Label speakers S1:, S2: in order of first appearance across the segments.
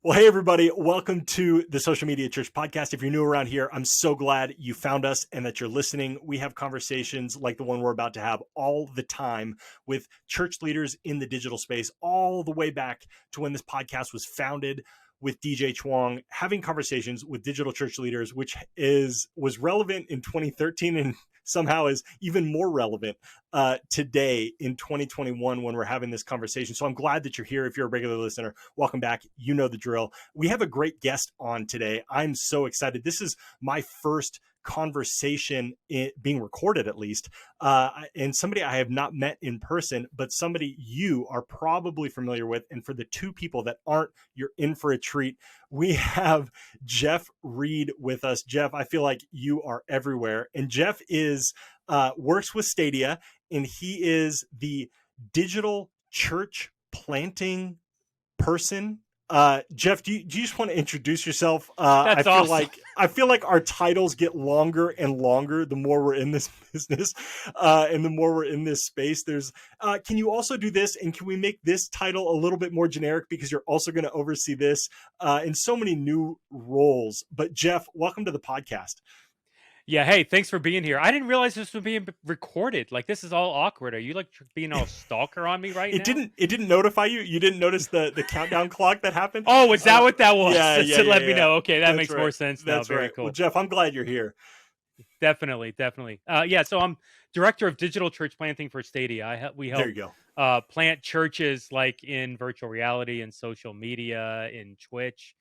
S1: Well, hey, everybody. Welcome to the Social Media Church podcast. If you're new around here, I'm so glad you found us and that you're listening. We have conversations like the one we're about to have all the time with church leaders in the digital space, all the way back to when this podcast was founded with DJ Chuang, having conversations with digital church leaders, which was relevant in 2013 and somehow is even more relevant today in 2021 when we're having this conversation. So I'm glad that you're here. If you're a regular listener, welcome back. You know the drill. We have a great guest on today. I'm so excited. This is my first conversation being recorded, at least, and somebody I have not met in person, but somebody you are probably familiar with. And for the two people that aren't, you're in for a treat. We have Jeff Reed with us. Jeff, I feel like you are everywhere. And Jeff works with Stadia, and he is the digital church planting person. Jeff, do you just want to introduce yourself?
S2: That's awesome.
S1: I feel like our titles get longer and longer the more we're in this business, and the more we're in this space. Can you also do this? And can we make this title a little bit more generic because you're also going to oversee this in so many new roles? But Jeff, welcome to the podcast.
S2: Yeah, hey, thanks for being here. I didn't realize this was being recorded. Like, this is all awkward. Are you like being all stalker on me right now?
S1: It didn't notify you? You didn't notice the countdown clock that happened?
S2: Oh, is that what that was?
S1: Yeah,
S2: Let me know. Okay, that makes
S1: right.
S2: more sense now.
S1: That's
S2: Very
S1: right.
S2: cool.
S1: Well, Jeff, I'm glad you're here.
S2: Definitely. Yeah, so I'm director of digital church planting for Stadia. We help
S1: There you go.
S2: Plant churches like in virtual reality and social media, in Twitch.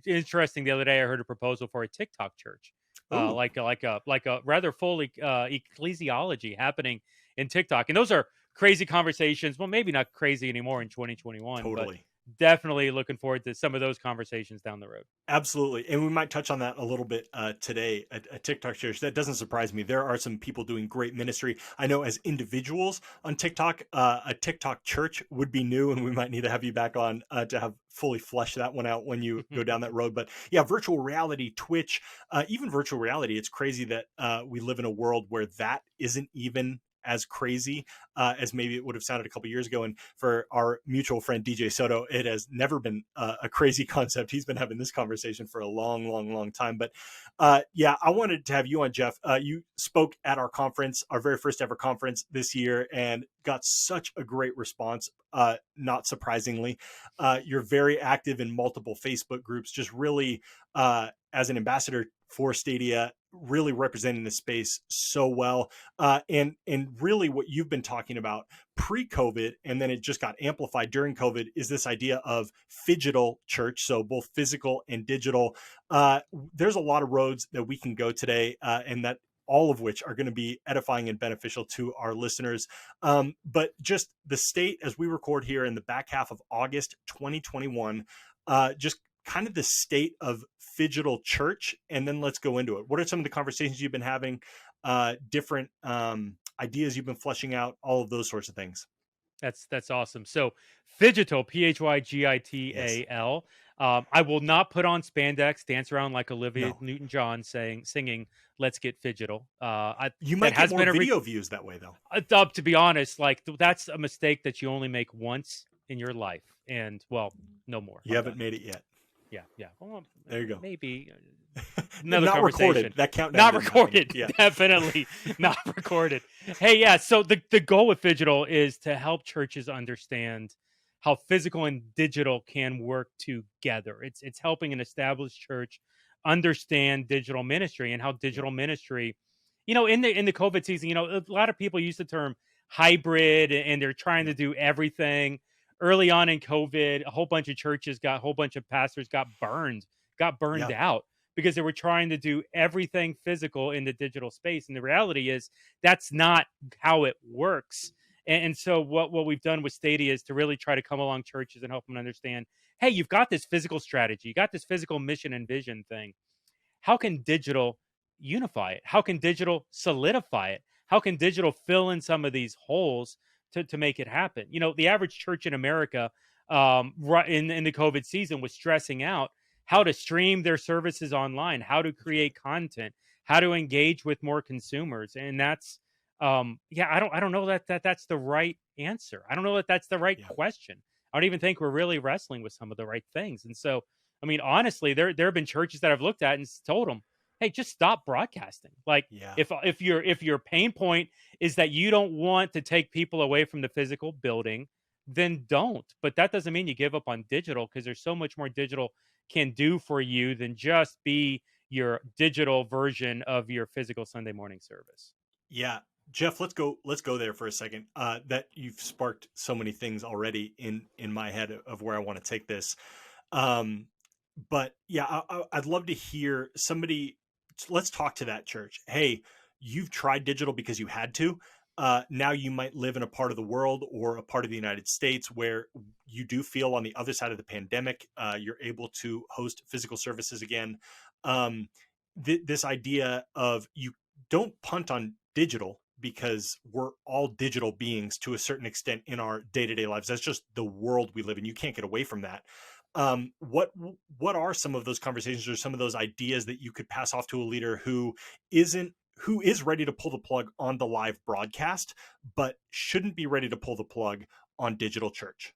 S2: Interesting. The other day, I heard a proposal for a TikTok church. Like a rather full ecclesiology happening in TikTok, and those are crazy conversations. Well, maybe not crazy anymore in 2021.
S1: Totally.
S2: But definitely looking forward to some of those conversations down the road.
S1: Absolutely. And we might touch on that a little bit today at a TikTok church. That doesn't surprise me. There are some people doing great ministry. I know as individuals on TikTok, a TikTok church would be new, and we might need to have you back on to have fully flesh that one out when you go down that road. But yeah, virtual reality, Twitch, even virtual reality. It's crazy that we live in a world where that isn't even as crazy as maybe it would have sounded a couple years ago. And for our mutual friend, DJ Soto, it has never been a crazy concept. He's been having this conversation for a long time. But yeah, I wanted to have you on, Jeff. You spoke at our conference, our very first ever conference this year, and got such a great response. Not surprisingly, you're very active in multiple Facebook groups, just really as an ambassador for Stadia, really representing the space so well. And really what you've been talking about pre-COVID, and then it just got amplified during COVID, is this idea of phygital church. So both physical and digital. There's a lot of roads that we can go today, and that all of which are going to be edifying and beneficial to our listeners. But just the state as we record here in the back half of August 2021, just kind of the state of phygital church, and then let's go into it. What are some of the conversations you've been having, different ideas you've been fleshing out, all of those sorts of things?
S2: That's awesome. So phygital, Phygital. I will not put on spandex, dance around like Olivia Newton-John singing "Let's Get Phygital."
S1: You might get more video views that way, though.
S2: To be honest, like that's a mistake that you only make once in your life, and well, no more.
S1: You haven't made it yet.
S2: Yeah. Well,
S1: there you go.
S2: Maybe another
S1: not
S2: conversation.
S1: Recorded. That countdown.
S2: Not recorded. Yeah. Definitely not recorded. Hey, yeah. So the goal with Phygital is to help churches understand how physical and digital can work together. It's helping an established church understand digital ministry and how digital ministry, in the COVID season, a lot of people use the term hybrid, and they're trying to do everything. Early on in COVID, a whole bunch of pastors got burned out because they were trying to do everything physical in the digital space. And the reality is that's not how it works. And so what we've done with Stadia is to really try to come along churches and help them understand, hey, you've got this physical strategy, you got this physical mission and vision thing. How can digital unify it? How can digital solidify it? How can digital fill in some of these holes to make it happen? The average church in America in the COVID season was stressing out how to stream their services online, how to create content, how to engage with more consumers. And that's I don't know that that's the right answer. I don't know that that's the right question. I don't even think we're really wrestling with some of the right things. And so, I mean, honestly, there have been churches that I've looked at and told them, "Hey, just stop broadcasting." Like,
S1: Yeah.
S2: if your pain point is that you don't want to take people away from the physical building, then don't. But that doesn't mean you give up on digital, because there's so much more digital can do for you than just be your digital version of your physical Sunday morning service.
S1: Yeah. Jeff, let's go there for a second. That you've sparked so many things already in my head of where I want to take this. Um, but yeah, I'd love to hear somebody. Let's talk to that church. Hey, you've tried digital because you had to. Now you might live in a part of the world or a part of the United States where you do feel on the other side of the pandemic, you're able to host physical services again. Um, this idea of you don't punt on digital because we're all digital beings to a certain extent in our day-to-day lives. That's just the world we live in. You can't get away from that. What are some of those conversations or some of those ideas that you could pass off to a leader who is ready to pull the plug on the live broadcast but shouldn't be ready to pull the plug on digital church?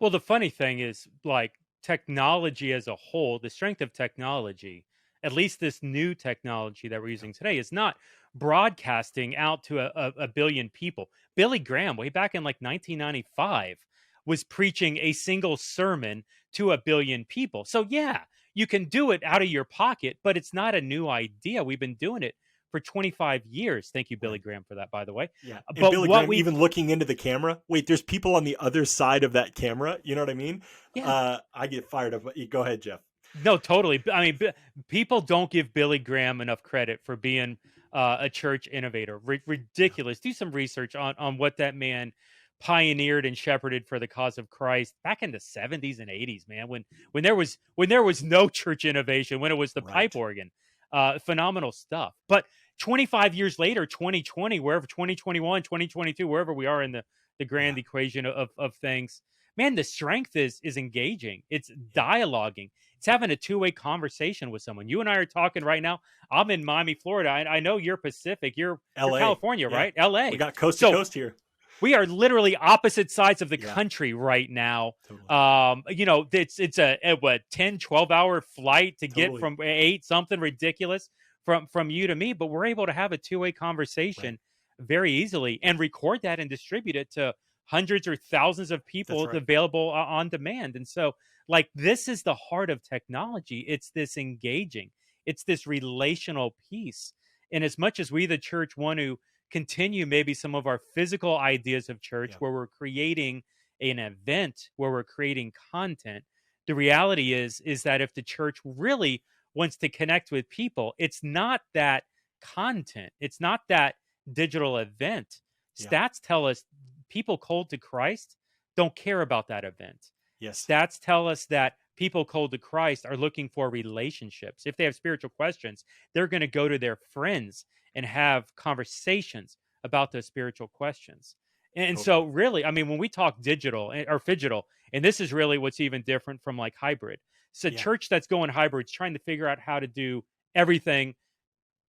S2: Well, the funny thing is, like, technology as a whole, the strength of technology, at least this new technology that we're
S1: Yeah.
S2: using today, is not broadcasting out to a billion people. Billy Graham, way back in like 1995, was preaching a single sermon to a billion people. So, yeah, you can do it out of your pocket, but it's not a new idea. We've been doing it for 25 years. Thank you, Billy
S1: Right.
S2: Graham, for that, by the way.
S1: Yeah. And
S2: But
S1: Billy
S2: what
S1: Graham
S2: we,
S1: even looking into the camera. Wait, there's people on the other side of that camera. You know what I mean?
S2: yeah,
S1: I get fired up. Go ahead, Jeff.
S2: No, totally. I mean, people don't give Billy Graham enough credit for being a church innovator.
S1: Yeah.
S2: Ridiculous. Do some research on what that man pioneered and shepherded for the cause of Christ back in the 70s and 80s, man, when there was no church innovation, when it was the pipe
S1: Right.
S2: organ. Phenomenal stuff. But 25 years later, 2020, wherever, 2021, 2022, wherever we are in the
S1: Yeah.
S2: grand equation of things, man, the strength is engaging. It's
S1: Yeah.
S2: dialoguing. It's having a two-way conversation with someone. You and I are talking right now. I'm in Miami, Florida. I know you're Pacific. You're
S1: LA.
S2: California,
S1: Yeah.
S2: right?
S1: We
S2: LA.
S1: got coast to
S2: So
S1: coast here.
S2: we are literally opposite sides of the
S1: Yeah.
S2: country right now.
S1: Totally.
S2: It's a what, 10, 12 hour flight to get
S1: Totally.
S2: from eight, something ridiculous, from you to me, but we're able to have a two-way
S1: Right.
S2: conversation very easily and record that and distribute it to hundreds or thousands of
S1: That's
S2: people
S1: right.
S2: available on demand. And so, like, this is the heart of technology. It's this engaging, it's this relational piece. And as much as we, the church, want to continue maybe some of our physical ideas of church
S1: Yeah.
S2: where we're creating an event, where we're creating content, the reality is that if the church really wants to connect with people, it's not that content, it's not that digital event.
S1: Yeah.
S2: Stats tell us people cold to Christ don't care about that event.
S1: Yes.
S2: Stats tell us that people cold to Christ are looking for relationships. If they have spiritual questions, they're going to go to their friends and have conversations about those spiritual questions. And so,
S1: Totally.
S2: really, I mean, when we talk digital or phygital, and this is really what's even different from like hybrid. It's a
S1: Yeah.
S2: church that's going hybrid, is trying to figure out how to do everything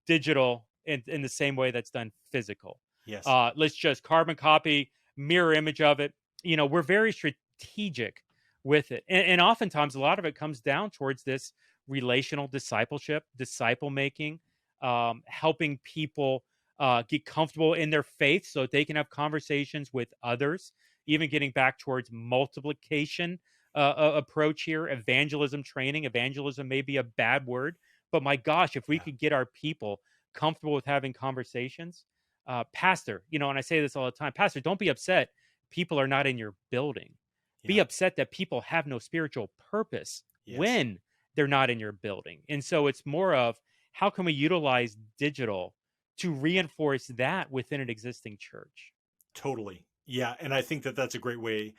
S2: digital in the same way that's done physical.
S1: Yes.
S2: Let's just carbon copy, mirror image of it. We're very strategic with it. And oftentimes, a lot of it comes down towards this relational discipleship, disciple making, helping people get comfortable in their faith so that they can have conversations with others, even getting back towards multiplication approach here, evangelism training. Evangelism may be a bad word, but my gosh, if we
S1: Yeah.
S2: could get our people comfortable with having conversations, Pastor, and I say this all the time, Pastor, don't be upset. People are not in your building. Be
S1: Yeah.
S2: upset that people have no spiritual purpose
S1: Yes.
S2: when they're not in your building. And so it's more of how can we utilize digital to reinforce that within an existing church?
S1: Totally. Yeah. And I think that that's a great way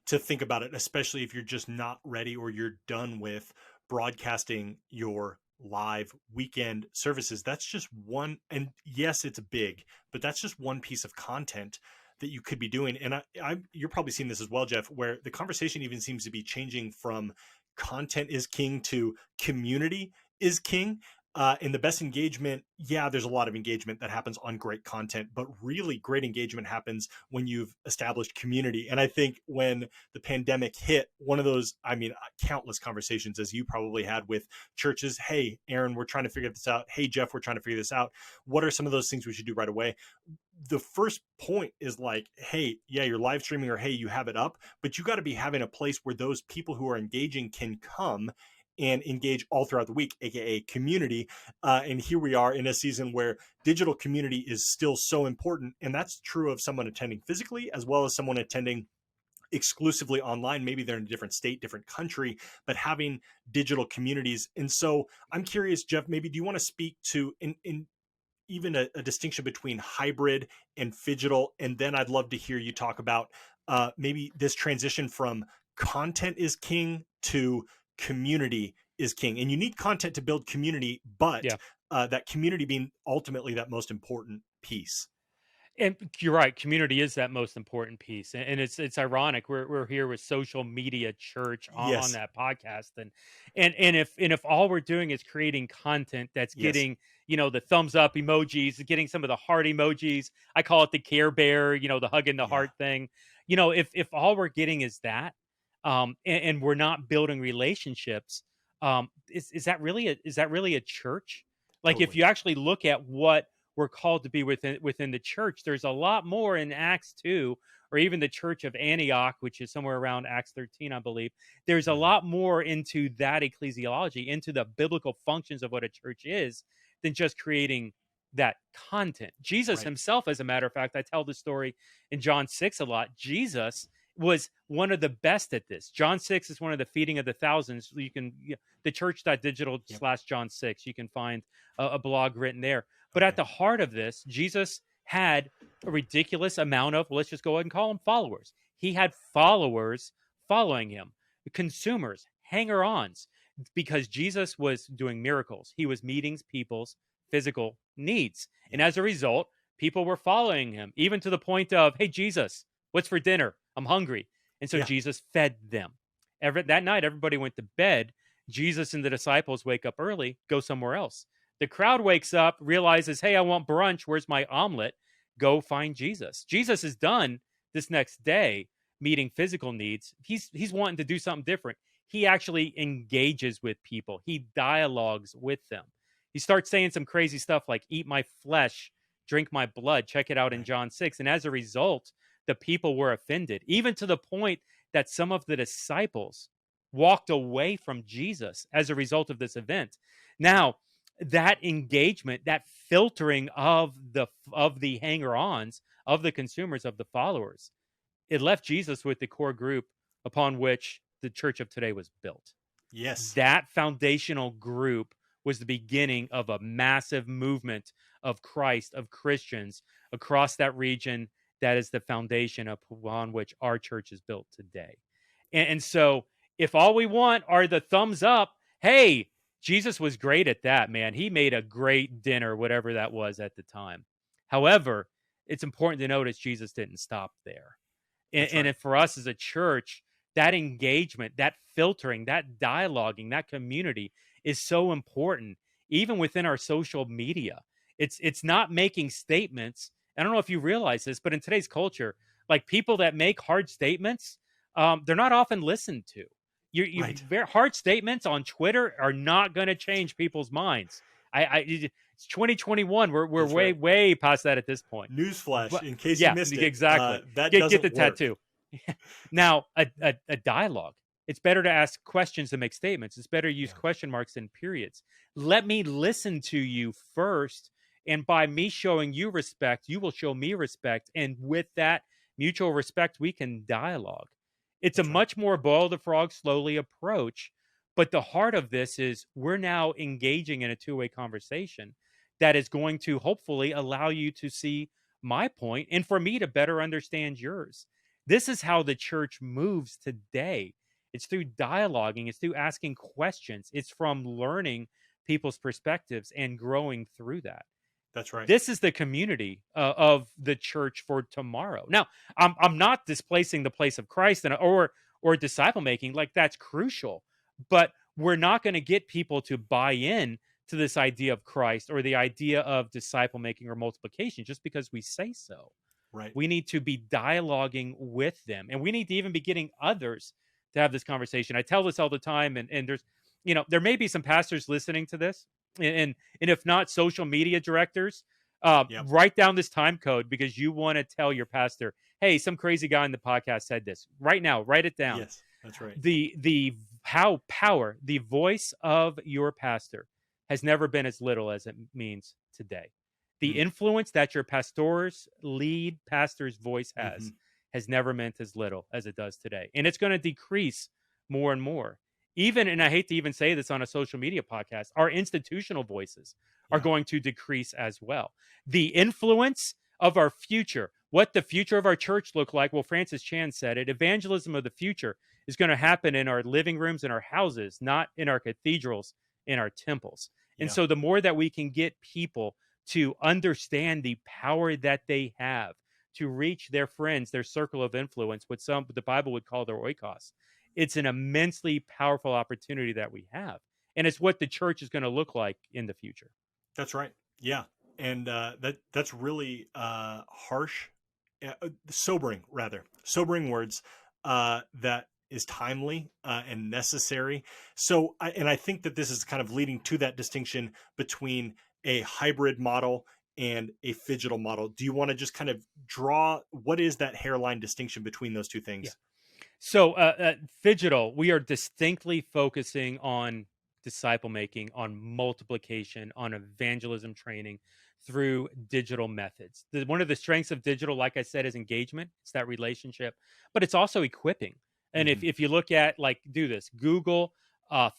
S1: to think about it, especially if you're just not ready or you're done with broadcasting your live weekend services. That's just one. And yes, it's big, but that's just one piece of content that you could be doing. And you're probably seeing this as well, Jeff, where the conversation even seems to be changing from content is king to community is king. And the best engagement, yeah, there's a lot of engagement that happens on great content, but really great engagement happens when you've established community. And I think when the pandemic hit, one of those, I mean, countless conversations, as you probably had with churches. Hey, Aaron, we're trying to figure this out. Hey, Jeff, we're trying to figure this out. What are some of those things we should do right away? The first point is like, hey, yeah, you're live streaming, or hey, you have it up, but you got to be having a place where those people who are engaging can come and engage all throughout the week, aka community. And here we are in a season where digital community is still so important, and that's true of someone attending physically as well as someone attending exclusively online. Maybe they're in a different state, different country, but having digital communities. And so I'm curious, Jeff, maybe do you want to speak to in even a distinction between hybrid and phygital? And then I'd love to hear you talk about maybe this transition from content is king to community is king. And you need content to build community, but
S2: Yeah.
S1: that community being ultimately that most important piece.
S2: And you're right. Community is that most important piece, and it's ironic. We're here with social media church on
S1: Yes.
S2: that podcast, and if all we're doing is creating content that's
S1: Yes.
S2: getting the thumbs up emojis, getting some of the heart emojis. I call it the Care Bear, the hug in the
S1: Yeah.
S2: heart thing. If all we're getting is that, and we're not building relationships, is that really a church? Like if
S1: Totally.
S2: you actually look at what we're called to be within the church. There's a lot more in Acts 2 or even the church of Antioch, which is somewhere around Acts 13, I believe. There's a
S1: Mhm.
S2: lot more into that ecclesiology, into the biblical functions of what a church is than just creating that content. Jesus
S1: Right.
S2: himself, as a matter of fact, I tell the story in John 6 a lot. Jesus was one of the best at this. John 6 is one of the feeding of the thousands. You can the church.digital
S1: Yep.
S2: slash John 6. You can find a blog written there, but at
S1: Okay.
S2: the heart of this, Jesus had a ridiculous amount of, let's just go ahead and call them followers. He had followers following him, consumers, hanger ons, because Jesus was doing miracles. He was meeting people's physical needs. And
S1: Yep.
S2: as a result, people were following him, even to the point of, hey, Jesus, what's for dinner? I'm hungry. And so
S1: Yeah.
S2: Jesus fed them. That night, everybody went to bed. Jesus and the disciples wake up early, go somewhere else. The crowd wakes up, realizes, hey, I want brunch. Where's my omelet? Go find Jesus. Jesus is done this next day meeting physical needs. He's wanting to do something different. He actually engages with people. He dialogues with them. He starts saying some crazy stuff like, eat my flesh, drink my blood. Check it out in
S1: Right.
S2: John 6. And as a result, the people were offended, even to the point that some of the disciples walked away from Jesus as a result of this event. Now, that engagement, that filtering of the hanger-ons, of the consumers, of the followers, it left Jesus with the core group upon which the church of today was built.
S1: Yes.
S2: That foundational group was the beginning of a massive movement of Christ, of Christians across that region. That is the foundation upon which our church is built today. And so, if all we want are the thumbs up, hey, Jesus was great at that, man. He made a great dinner, whatever that was at the time. However, it's important to notice Jesus didn't stop there. And,
S1: That's
S2: and
S1: right.
S2: if for us as a church, that engagement, that filtering, that dialoguing, that community is so important, even within our social media. It's not making statements. I don't know if you realize this, but in today's culture, like people that make hard statements, they're not often listened to.
S1: Right.
S2: Hard statements on Twitter are not going to change people's minds. It's 2021. We're
S1: That's
S2: way
S1: right.
S2: way past that at this point.
S1: Newsflash,
S2: But
S1: in case you
S2: yeah,
S1: missed it,
S2: exactly.
S1: that
S2: Get the
S1: doesn't work.
S2: tattoo. Now, a dialogue. It's better to ask questions than make statements. It's better to use
S1: Yeah.
S2: question marks than periods. Let me listen to you first, and by me showing you respect, you will show me respect, and with that mutual respect, we can dialogue. It's a
S1: That's right.
S2: much more boil the frog slowly approach, but the heart of this is we're now engaging in a two-way conversation that is going to hopefully allow you to see my point and for me to better understand yours. This is how the church moves today. It's through dialoguing, it's through asking questions, it's from learning people's perspectives and growing through that.
S1: That's right.
S2: This is the community of the church for tomorrow. Now, I'm not displacing the place of Christ or disciple making, like that's crucial, but we're not going to get people to buy in to this idea of Christ or the idea of disciple making or multiplication just because we say so.
S1: Right.
S2: We need to be dialoguing with them, and we need to even be getting others to have this conversation. I tell this all the time, and there's, there may be some pastors listening to this, and if not, social media directors,
S1: Yep.
S2: write down this time code because you want to tell your pastor, hey, some crazy guy in the podcast said this right now. Write it down.
S1: Yes, that's right.
S2: The how power the voice of your pastor has never been as little as it means today. The
S1: Mm.
S2: influence that your pastor's lead pastor's voice
S1: Mm-hmm.
S2: has never meant as little as it does today, and it's going to decrease more and more. Even, and I hate to even say this on a social media podcast, our institutional voices are
S1: Yeah.
S2: going to decrease as well. The influence of our future, what the future of our church look like, well, Francis Chan said it, evangelism of the future is going to happen in our living rooms, in our houses, not in our cathedrals, in our temples. And
S1: Yeah.
S2: so the more that we can get people to understand the power that they have to reach their friends, their circle of influence, what the Bible would call their oikos, it's an immensely powerful opportunity that we have. And it's what the church is going to look like in the future.
S1: That's right. Yeah, and that's really harsh, sobering words that is timely and necessary. So, I think that this is kind of leading to that distinction between a hybrid model and a phygital model. Do you want to just kind of draw what is that hairline distinction between those two
S2: Yeah.
S1: things?
S2: So, phygital, we are distinctly focusing on disciple making, on multiplication, on evangelism training through digital methods. One of the strengths of digital, like I said, is engagement. It's that relationship, but it's also equipping. And
S1: Mm-hmm.
S2: if you look at, like, do this, Google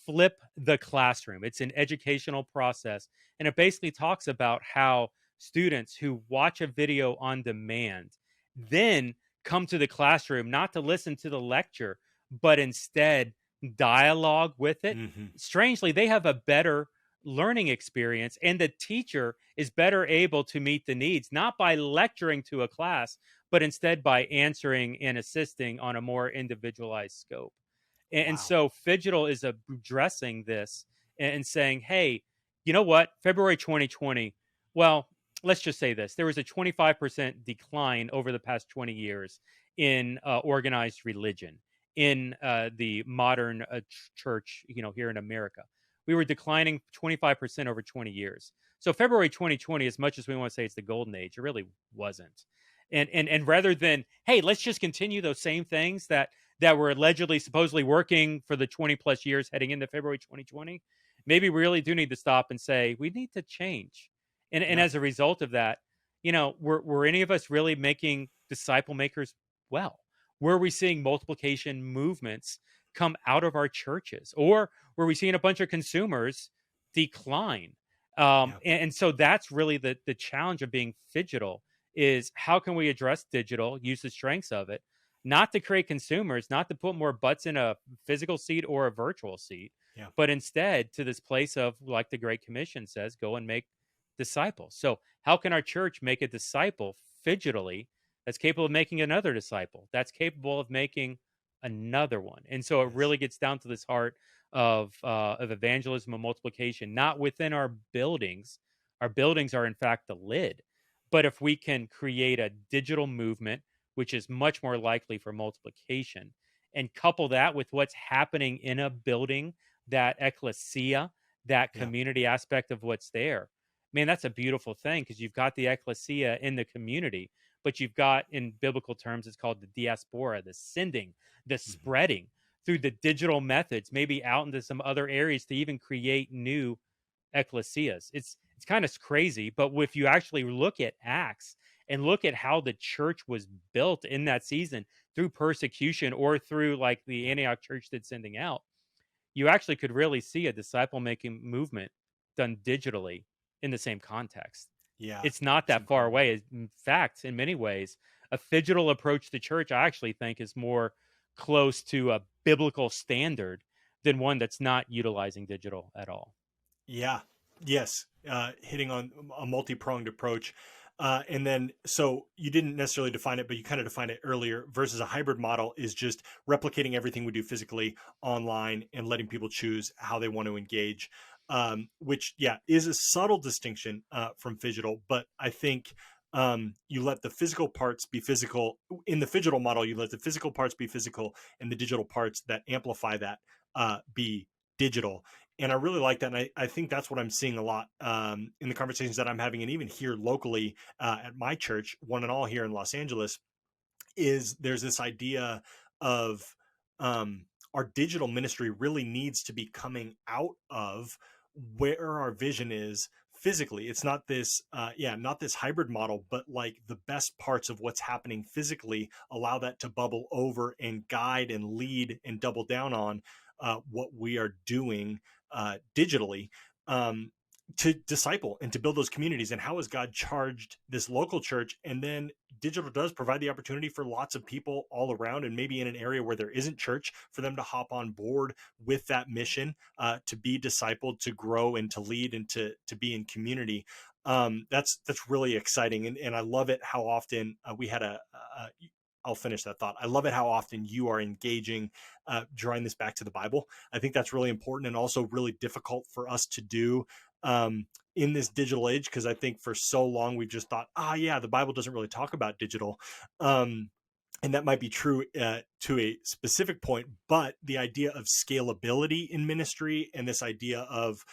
S2: flip the classroom. It's an educational process, and it basically talks about how students who watch a video on demand then come to the classroom not to listen to the lecture, but instead dialogue with it.
S1: Mm-hmm.
S2: Strangely, they have a better learning experience, and the teacher is better able to meet the needs, not by lecturing to a class, but instead by answering and assisting on a more individualized scope. And
S1: Wow.
S2: so Phygital is addressing this and saying, hey, you know what? February 2020, well, let's just say this. There was a 25% decline over the past 20 years in organized religion in the modern church, here in America. We were declining 25% over 20 years. So February 2020, as much as we want to say it's the golden age, it really wasn't. And rather than, hey, let's just continue those same things that were allegedly supposedly working for the 20 plus years heading into February 2020, maybe we really do need to stop and say we need to change. And
S1: Yeah.
S2: as a result of that, were any of us really making disciple makers well? Were we seeing multiplication movements come out of our churches, or were we seeing a bunch of consumers decline?
S1: Yeah.
S2: And so that's really the challenge of being phygital, is how can we address digital, use the strengths of it, not to create consumers, not to put more butts in a physical seat or a virtual seat,
S1: Yeah.
S2: but instead to this place of, like the Great Commission says, go and make disciples. So how can our church make a disciple figitally that's capable of making another disciple, that's capable of making another one? And so it
S1: Yes.
S2: really gets down to this heart of evangelism and multiplication, not within our buildings. Our buildings are in fact the lid, but if we can create a digital movement, which is much more likely for multiplication, and couple that with what's happening in a building, that ecclesia, that
S1: Yeah.
S2: community aspect of what's there, man, that's a beautiful thing, because you've got the ecclesia in the community, but you've got, in biblical terms, it's called the diaspora, the sending, the
S1: Mm-hmm.
S2: spreading through the digital methods, maybe out into some other areas to even create new ecclesias. It's kind of crazy, but if you actually look at Acts and look at how the church was built in that season through persecution or through, like, the Antioch church did sending out, you actually could really see a disciple making movement done digitally in the same context.
S1: Yeah.
S2: It's not
S1: It's
S2: that far
S1: incredible.
S2: away. In fact, in many ways, a phygital approach to church, I actually think, is more close to a biblical standard than one that's not utilizing digital at all.
S1: Yeah. Yes. Hitting on a multi-pronged approach. And then, so you didn't necessarily define it, but you kind of defined it earlier. Versus a hybrid model is just replicating everything we do physically online and letting people choose how they want to engage. which is a subtle distinction from phygital. But I think you let the physical parts be physical in the phygital model. You let the physical parts be physical, and the digital parts that amplify that be digital. And I really like that. And I think that's what I'm seeing a lot in the conversations that I'm having, and even here locally at my church, One and All here in Los Angeles, is there's this idea of um, our digital ministry really needs to be coming out of where our vision is physically. It's not this not this hybrid model, but like the best parts of what's happening physically, allow that to bubble over and guide and lead and double down on what we are doing digitally, um, to disciple and to build those communities. And how has God charged this local church? And then digital does provide the opportunity for lots of people all around, and maybe in an area where there isn't church, for them to hop on board with that mission, to be discipled, to grow, and to lead, and to be in community. That's really exciting, and I love it how often we had I'll finish that thought. I love it how often you are engaging, drawing this back to the Bible. I think that's really important, and also really difficult for us to do in this digital age, because I think for so long we've just thought, the Bible doesn't really talk about digital. And that might be true to a specific point, but the idea of scalability in ministry, and this idea of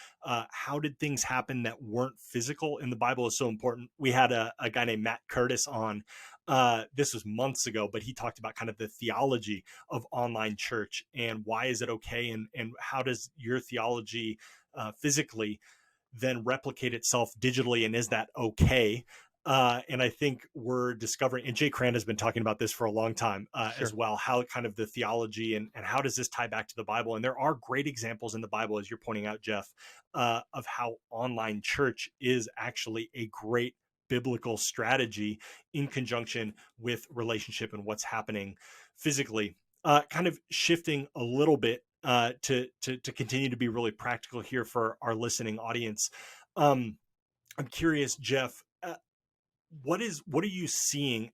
S1: how did things happen that weren't physical in the Bible, is so important. We had a guy named Matt Curtis on. This was months ago, but he talked about kind of the theology of online church, and why is it okay, and how does your theology physically then replicate itself digitally, and is that okay? And I think we're discovering, and Jay Cran has been talking about this for a long time as
S2: Sure.
S1: well, how kind of the theology, and how does this tie back to the Bible? And there are great examples in the Bible, as you're pointing out, Jeff, of how online church is actually a great biblical strategy in conjunction with relationship and what's happening physically. Kind of shifting a little bit to continue to be really practical here for our listening audience. I'm curious, Jeff, what are you seeing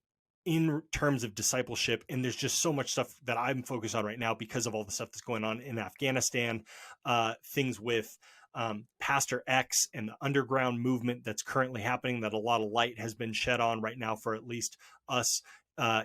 S1: in terms of discipleship? And there's just so much stuff that I'm focused on right now because of all the stuff that's going on in Afghanistan, things with Pastor X and the underground movement that's currently happening, that a lot of light has been shed on right now for at least us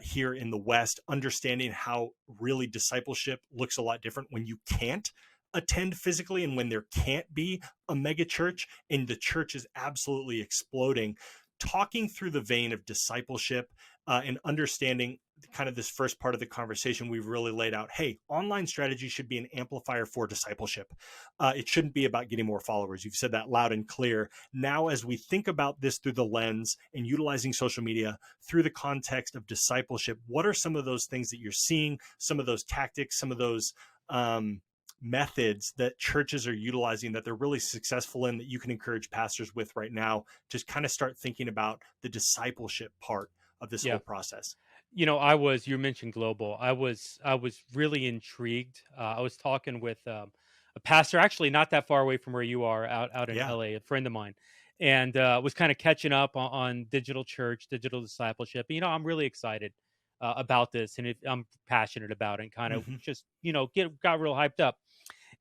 S1: here in the West, understanding how really discipleship looks a lot different when you can't attend physically, and when there can't be a mega church and the church is absolutely exploding. Talking through the vein of discipleship, and understanding kind of this first part of the conversation, we've really laid out, hey, online strategy should be an amplifier for discipleship. It shouldn't be about getting more followers. You've said that loud and clear. Now, as we think about this through the lens and utilizing social media through the context of discipleship, what are some of those things that you're seeing, some of those tactics, some of those methods that churches are utilizing that they're really successful in, that you can encourage pastors with right now, just kind of start thinking about the discipleship part of this whole
S2: Yeah.
S1: process?
S2: You mentioned global. I was really intrigued. I was talking with a pastor, actually not that far away from where you are, out in
S1: Yeah.
S2: LA, a friend of mine, and was kind of catching up on digital church, digital discipleship. I'm really excited about this, and I'm passionate about it, and kind of
S1: Hmm.
S2: just got real hyped up.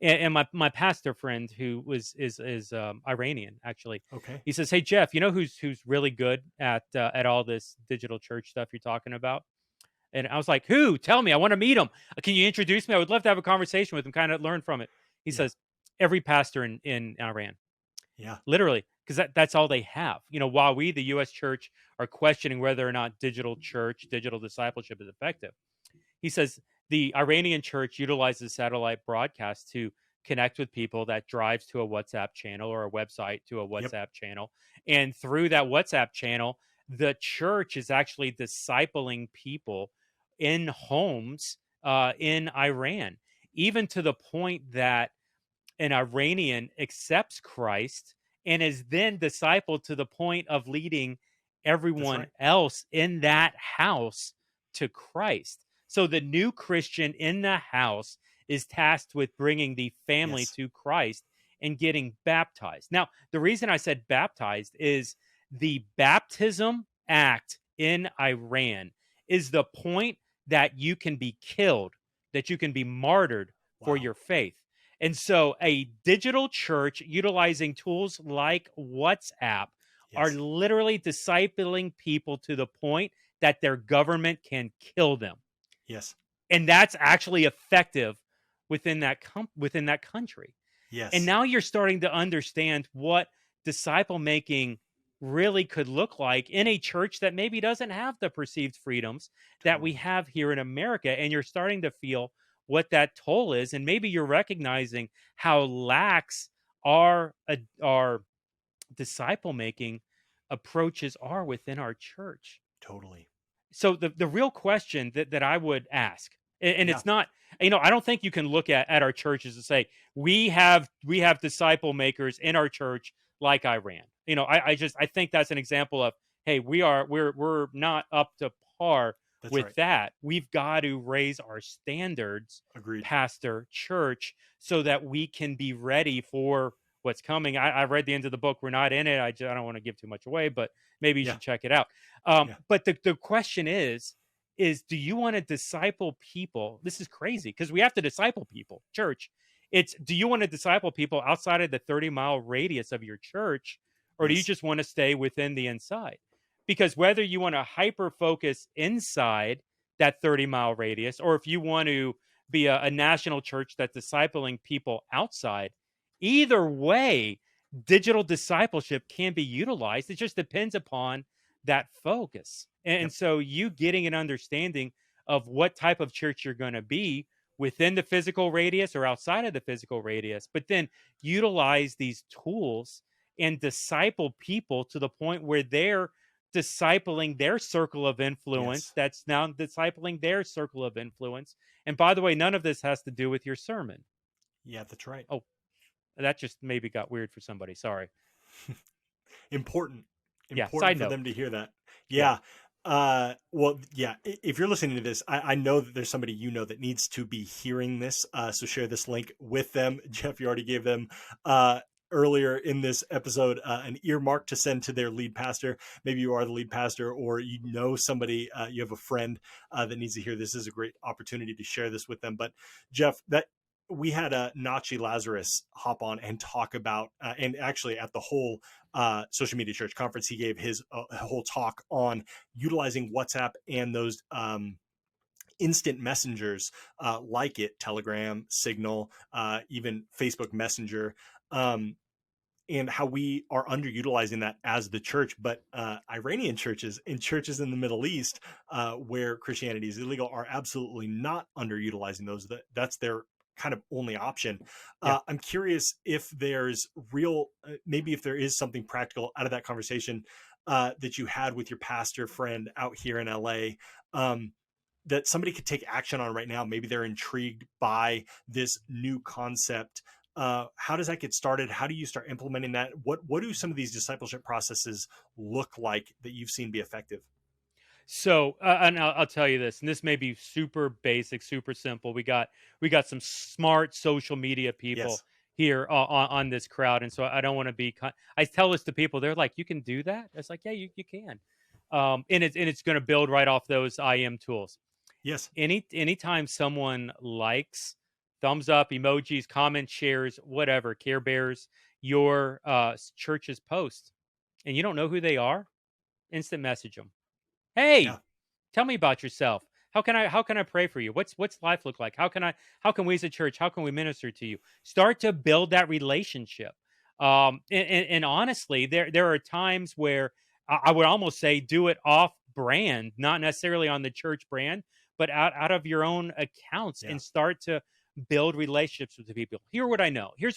S2: And my pastor friend, who is Iranian, actually,
S1: Okay.
S2: he says, "Hey Jeff, who's really good at all this digital church stuff you're talking about?" And I was like, "Who? Tell me. I want to meet him. Can you introduce me? I would love to have a conversation with him, kind of learn from it." He
S1: Yeah.
S2: says, "Every pastor in Iran,
S1: Yeah.
S2: literally, because that's all they have. While we, the U.S. church, are questioning whether or not digital church, digital discipleship is effective." He says the Iranian church utilizes satellite broadcast to connect with people. That drives to a WhatsApp channel, or a website to a
S1: Yep.
S2: WhatsApp channel. And through that WhatsApp channel, the church is actually discipling people in homes in Iran, even to the point that an Iranian accepts Christ and is then discipled to the point of leading
S1: That's
S2: everyone
S1: right.
S2: else in that house to Christ. So the new Christian in the house is tasked with bringing the family
S1: Yes.
S2: to Christ and getting baptized. Now, the reason I said baptized is the baptism act in Iran is the point that you can be killed, that you can be martyred for
S1: Wow.
S2: your faith. And so a digital church utilizing tools like WhatsApp are
S1: Yes.
S2: literally discipling people to the point that their government can kill them.
S1: Yes.
S2: And that's actually effective within that country. And
S1: Yes.
S2: now you're starting to understand what disciple making really could look like in a church that maybe doesn't have the perceived freedoms that we
S1: Totally.
S2: have here in America. And you're starting to feel what that toll is. And maybe you're recognizing how lax our disciple making approaches are within our church.
S1: Totally.
S2: So the real question that I would ask, and
S1: Yeah.
S2: it's not, I don't think you can look at our churches and say we have disciple makers in our church like Iran. I think that's an example of, hey, we're not up to par
S1: That's
S2: with
S1: right.
S2: that. We've got to raise our standards,
S1: Agreed.
S2: pastor, church, so that we can be ready for what's coming. I read the end of the book. We're not in it. I don't want to give too much away, but maybe you
S1: Yeah.
S2: should check it out.
S1: Yeah.
S2: But the question is do you want to disciple people? This is crazy because we have to disciple people, church. It's do you want to disciple people outside of the 30-mile radius of your church, or do you
S1: Yes.
S2: just want to stay within the inside? Because whether you want to hyper focus inside that 30-mile radius, or if you want to be a national church that's discipling people outside, either way, digital discipleship can be utilized. It just depends upon that focus. And
S1: Yep.
S2: so you getting an understanding of what type of church you're going to be within the physical radius or outside of the physical radius, but then utilize these tools and disciple people to the point where they're discipling their circle of influence
S1: Yes.
S2: that's now discipling their circle of influence. And by the way, none of this has to do with your sermon.
S1: Yeah, that's right.
S2: Oh, that just maybe got weird for somebody. Sorry.
S1: Important.
S2: Yeah,
S1: Important
S2: side
S1: for
S2: note.
S1: them to hear that.
S2: Yeah.
S1: Yeah. Well, yeah. If you're listening to this, I know that there's somebody that needs to be hearing this. So share this link with them. Jeff, you already gave them earlier in this episode an earmark to send to their lead pastor. Maybe you are the lead pastor, or you know somebody, you have a friend that needs to hear this. This is a great opportunity to share this with them. But Jeff, that we had a Nachi Lazarus hop on and talk about, and actually at the whole social media church conference, he gave his whole talk on utilizing WhatsApp and those instant messengers like Telegram, Signal, even Facebook Messenger. And how we are underutilizing that as the church. But Iranian churches and churches in the Middle East where Christianity is illegal are absolutely not underutilizing those. That's their kind of only option.
S2: Yeah.
S1: I'm curious if there's real, maybe if there is something practical out of that conversation that you had with your pastor friend out here in LA. That somebody could take action on right now. Maybe they're intrigued by this new concept. How does that get started? How do you start implementing that? What do some of these discipleship processes look like that you've seen be effective?
S2: So, and I'll tell you this, and this may be super basic, super simple. We got some smart social media people
S1: Yes.
S2: here on this crowd, and so I don't want to be. I tell this to people, they're like, "You can do that." It's like, yeah, you can, and it's going to build right off those IM tools.
S1: Yes.
S2: Anytime someone likes, thumbs up, emojis, comments, shares, whatever, Care Bears, your church's post, and you don't know who they are, instant message them.
S1: Yeah.
S2: Hey, tell me about yourself. How can I pray for you? What's life look like? How can we as a church, how can we minister to you? Start to build that relationship. And honestly, there are times where I would almost say do it off brand, not necessarily on the church brand, but out of your own accounts,
S1: Yeah.
S2: and start to build relationships with the people. Here's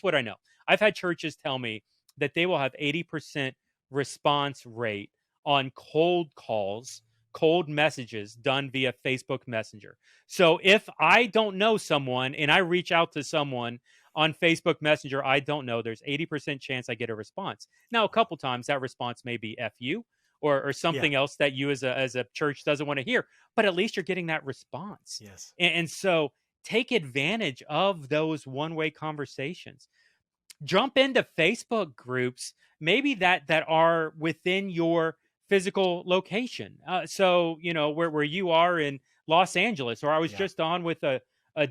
S2: what I know. I've had churches tell me that they will have 80% response rate on cold calls, cold messages done via Facebook Messenger. So if I don't know someone and I reach out to someone on Facebook Messenger I don't know, there's 80% chance I get a response. Now, a couple times that response may be F you or
S1: Yeah.
S2: something else that you as a church doesn't want to hear, but at least you're getting that response.
S1: Yes.
S2: And so take advantage of those one-way conversations. Jump into Facebook groups, maybe that are within your physical location. So where you are in Los Angeles, or I was
S1: Yeah.
S2: just on with a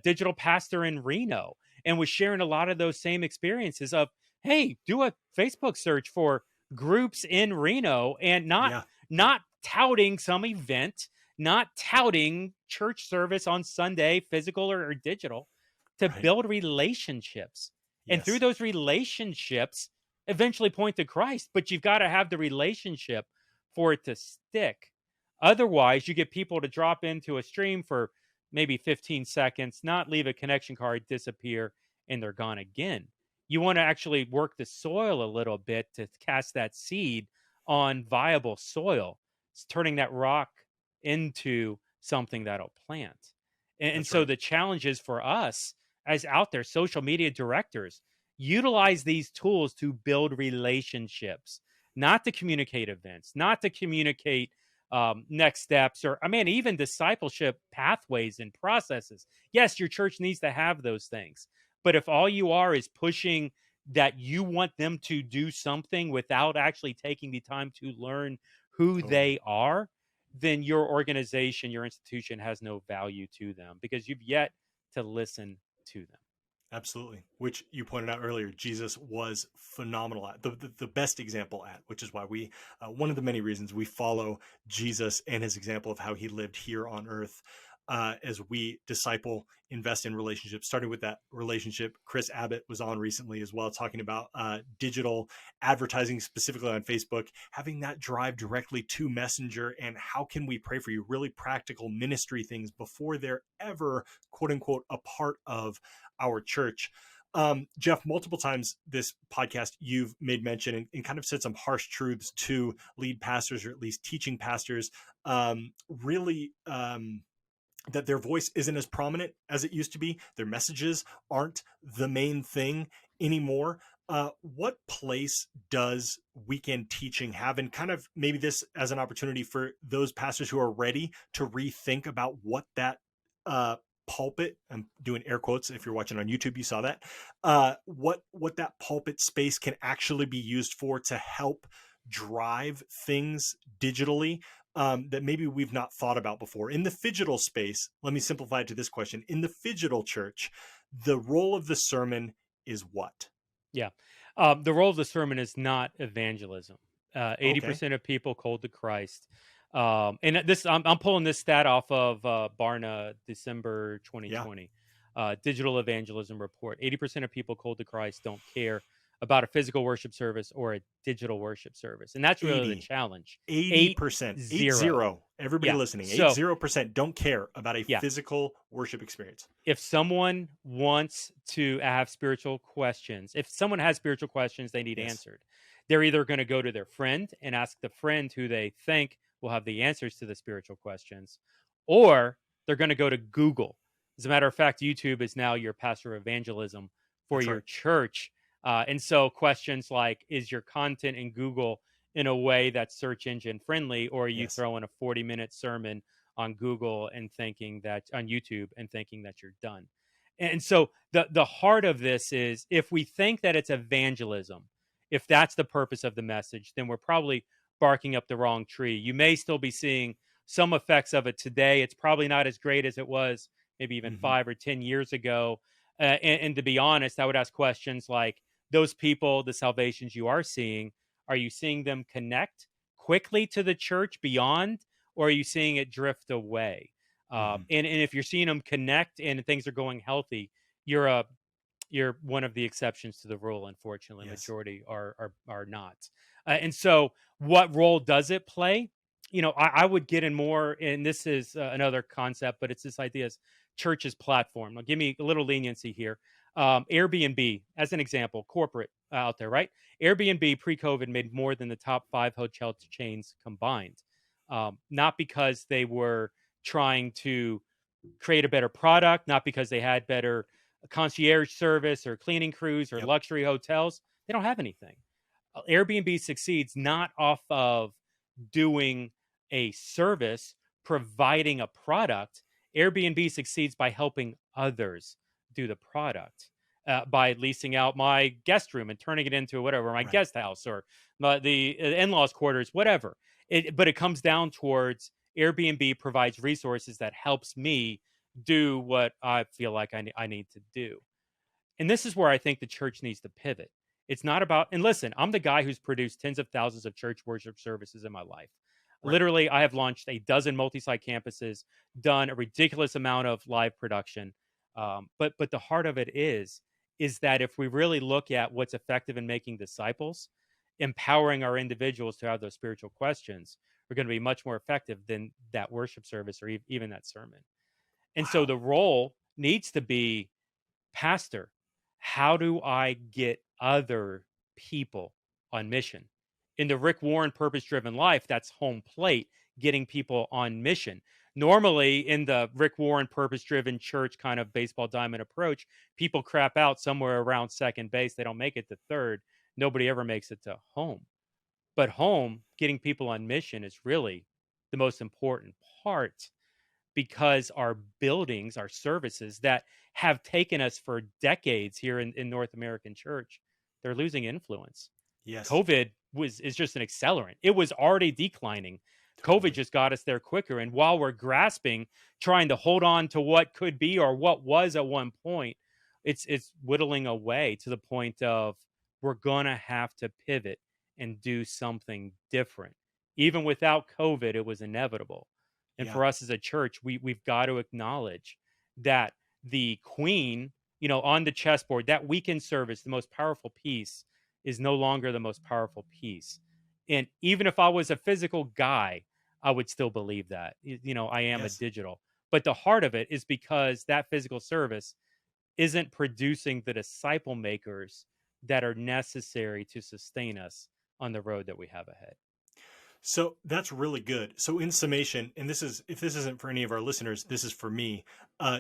S2: digital pastor in Reno, and was sharing a lot of those same experiences of, hey, do a Facebook search for groups in Reno, and
S1: Yeah.
S2: not touting some event, not touting church service on Sunday, physical or digital, to
S1: Right.
S2: build relationships. And through
S1: Yes.
S2: those relationships, eventually point to Christ. But you've got to have the relationship for it to stick. Otherwise, you get people to drop into a stream for maybe 15 seconds, not leave a connection card, disappear, and they're gone again. You want to actually work the soil a little bit to cast that seed on viable soil. It's turning that rock into something that'll plant. And
S1: That's
S2: so
S1: right.
S2: the challenge is for us as out there, social media directors, utilize these tools to build relationships, not to communicate events, not to communicate next steps, or I mean, even discipleship pathways and processes. Yes, your church needs to have those things. But if all you are is pushing that you want them to do something without actually taking the time to learn who
S1: Totally.
S2: they are, then your organization, your institution has no value to them because you've yet to listen to them.
S1: Absolutely. Which you pointed out earlier, Jesus was phenomenal at the best example at, which is why we, one of the many reasons we follow Jesus and his example of how he lived here on earth. As we disciple, invest in relationships, starting with that relationship. Chris Abbott was on recently as well, talking about digital advertising, specifically on Facebook, having that drive directly to Messenger, and how can we pray for you? Really practical ministry things before they're ever, quote unquote, a part of our church. Jeff, multiple times this podcast, you've made mention and kind of said some harsh truths to lead pastors, or at least teaching pastors, really that their voice isn't as prominent as it used to be. Their messages aren't the main thing anymore. What place does weekend teaching have? And kind of maybe this as an opportunity for those pastors who are ready to rethink about what that uh, pulpit, I'm doing air quotes. If you're watching on YouTube, you saw that. What that pulpit space can actually be used for to help drive things digitally, that maybe we've not thought about before. In the phygital space, let me simplify it to this question. In the phygital church, the role of the sermon is what?
S2: Yeah. The role of the sermon is not evangelism.
S1: Okay.
S2: 80% of people cold to Christ. And this, I'm pulling this stat off of Barna, December
S1: Yeah.
S2: 2020, digital evangelism report. 80% of people cold to Christ don't care about a physical worship service or a digital worship service. And that's really the
S1: 80,
S2: challenge.
S1: 80%,
S2: 80.
S1: 80. Everybody
S2: Yeah.
S1: listening,
S2: So,
S1: 80% don't care about a
S2: yeah.
S1: physical worship experience.
S2: If someone wants to have spiritual questions, if someone has spiritual questions they need
S1: Yes.
S2: answered, they're either going to go to their friend and ask the friend who they think will have the answers to the spiritual questions, or they're going to go to Google. As a matter of fact, YouTube is now your pastor evangelism for
S1: That's
S2: your
S1: right.
S2: church. And so questions like, is your content in Google in a way that's search engine friendly, or are you
S1: Yes.
S2: throwing a 40-minute sermon on Google and thinking that on YouTube and thinking that you're done? And so the heart of this is, if we think that it's evangelism, if that's the purpose of the message, then we're probably barking up the wrong tree. You may still be seeing some effects of it today. It's probably not as great as it was maybe even
S1: Mm-hmm.
S2: 5 or 10 years ago. And to be honest, I would ask questions like, those people, the salvations you are seeing, are you seeing them connect quickly to the church beyond, or are you seeing it drift away?
S1: Mm-hmm.
S2: And if you're seeing them connect and things are going healthy, you're a you're one of the exceptions to the rule. Unfortunately,
S1: Yes.
S2: majority are not. And so, what role does it play? I would get in more, and this is another concept, but it's this idea as church's platform. Now, give me a little leniency here. Airbnb, as an example, corporate out there, right? Airbnb pre-COVID made more than the top 5 hotel chains combined. Not because they were trying to create a better product, not because they had better concierge service or cleaning crews or
S1: Yep.
S2: luxury hotels. They don't have anything. Airbnb succeeds not off of doing a service, providing a product. Airbnb succeeds by helping others do the product. By leasing out my guest room and turning it into whatever, my
S1: Right.
S2: guest house, or the in-laws quarters, whatever. But it comes down towards, Airbnb provides resources that helps me do what I feel like I need to do. And this is where I think the church needs to pivot. It's not about, and listen, I'm the guy who's produced tens of thousands of church worship services in my life.
S1: Right.
S2: Literally, I have launched a dozen multi-site campuses, done a ridiculous amount of live production. But the heart of it is that if we really look at what's effective in making disciples, empowering our individuals to have those spiritual questions, are going to be much more effective than that worship service or even that sermon. And so
S1: Wow.
S2: the role needs to be, pastor, how do I get other people on mission? In the Rick Warren purpose driven life, that's home plate, getting people on mission. Normally, in the Rick Warren purpose driven church kind of baseball diamond approach, people crap out somewhere around second base. They don't make it to third. Nobody ever makes it to home. But home, getting people on mission is really the most important part, because our buildings, our services that have taken us for decades here in North American church, they're losing influence.
S1: Yes.
S2: COVID is just an accelerant. It was already declining. COVID
S1: Totally.
S2: just got us there quicker. And while we're grasping, trying to hold on to what could be or what was at one point, it's whittling away to the point of we're gonna have to pivot and do something different. Even without COVID, it was inevitable. And
S1: Yeah.
S2: for us as a church, we've got to acknowledge that the queen, on the chessboard, that weekend service, the most powerful piece, is no longer the most powerful piece. And even if I was a physical guy, I would still believe that. I am a
S1: Yes.
S2: digital. But the heart of it is because that physical service isn't producing the disciple makers that are necessary to sustain us on the road that we have ahead.
S1: So that's really good. So in summation, and this is, if this isn't for any of our listeners, this is for me.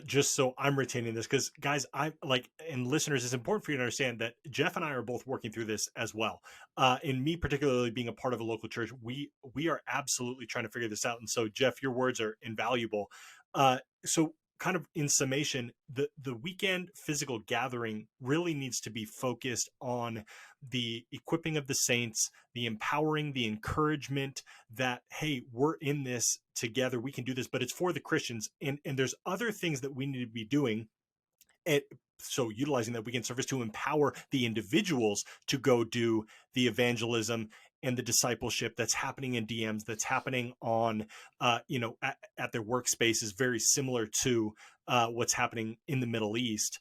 S1: Just so I'm retaining this, because guys, I like, and listeners, it's important for you to understand that Jeff and I are both working through this as well. And me particularly being a part of a local church, we are absolutely trying to figure this out. And so Jeff, your words are invaluable. So kind of in summation, the weekend physical gathering really needs to be focused on the equipping of the saints, the empowering, the encouragement that, hey, we're in this together, we can do this, but it's for the Christians. And there's other things that we need to be doing. And so utilizing that weekend service to empower the individuals to go do the evangelism and the discipleship that's happening in DMs, that's happening on, at their workspaces, very similar to what's happening in the Middle East.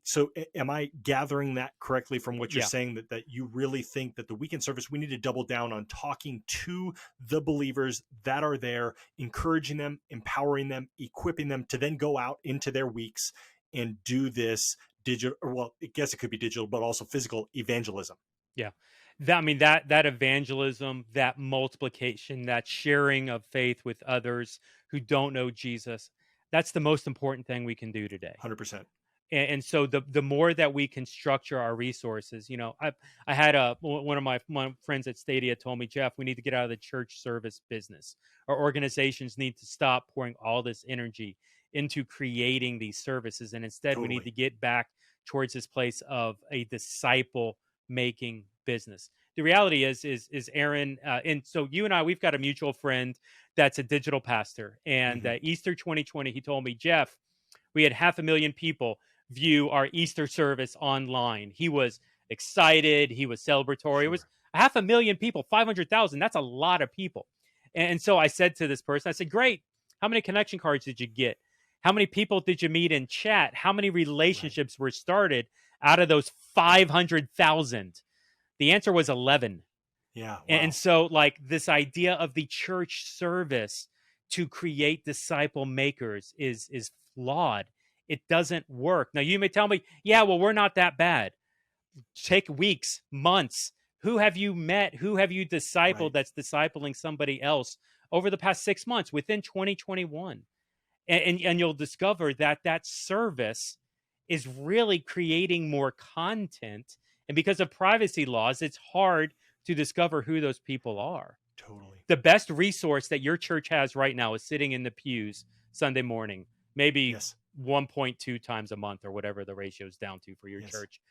S1: So am I gathering that correctly from what you're
S2: Yeah.
S1: saying, that you really think that the weekend service, we need to double down on talking to the believers that are there, encouraging them, empowering them, equipping them to then go out into their weeks and do this digital, or well, I guess it could be digital, but also physical evangelism.
S2: Yeah. That evangelism, that multiplication, that sharing of faith with others who don't know Jesus, that's the most important thing we can do today.
S1: 100%.
S2: And so the more that we can structure our resources, I had one of my friends at Stadia told me, Jeff, we need to get out of the church service business. Our organizations need to stop pouring all this energy into creating these services, and instead we need
S1: Totally.
S2: to get back towards this place of a disciple making business. The reality is Aaron, and so you and I, we've got a mutual friend that's a digital pastor, and
S1: Hmm.
S2: Easter 2020, he told me, Jeff, we had 500,000 people view our Easter service online. He was excited. He was celebratory. It was
S1: Sure.
S2: 500,000 people, 500,000. That's a lot of people. And so I said to this person, I said, great. How many connection cards did you get? How many people did you meet in chat? How many
S1: Right.
S2: relationships were started out of those 500,000? The answer was 11.
S1: Yeah.
S2: And
S1: Wow.
S2: so, like, this idea of the church service to create disciple makers is flawed. It doesn't work. Now, you may tell me, yeah, well, we're not that bad. Take weeks, months. Who have you met? Who have you discipled
S1: Right.
S2: that's discipling somebody else over the past 6 months within 2021? And you'll discover that service is really creating more content. And because of privacy laws, it's hard to discover who those people are.
S1: Totally.
S2: The best resource that your church has right now is sitting in the pews Sunday morning, maybe
S1: Yes.
S2: 1.2 times a month or whatever the ratio is down to for your
S1: Yes.
S2: church.